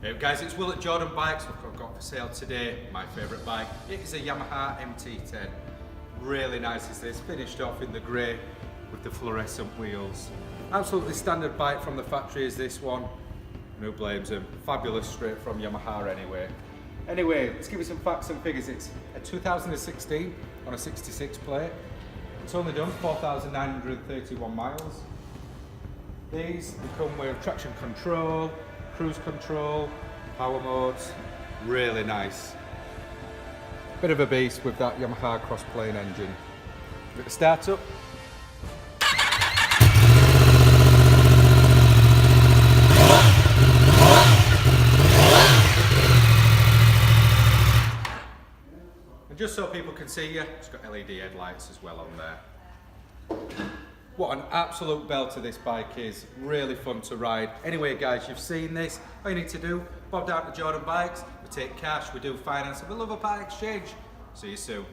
Hey guys, it's Will at Jordanbikes. We've got for sale today my favourite bike. It is a Yamaha MT-10. Really nice is this, finished off in the grey with the fluorescent wheels. Absolutely standard bike from the factory is this one. And who blames them? Fabulous straight from Yamaha anyway. Anyway, let's give you some facts and figures. It's a 2016 on a 66 plate. It's only done 4,931 miles. These come with traction control, cruise control, power modes, really nice. Bit of a beast with that Yamaha Crossplane engine. Give it a start up. And just so people can see you, it's got LED headlights as well on there. What an absolute belter this bike is, really fun to ride. Anyway guys, you've seen this, all you need to do, bob down to Jordanbikes, we take cash, we do finance, and we love a part exchange. See you soon.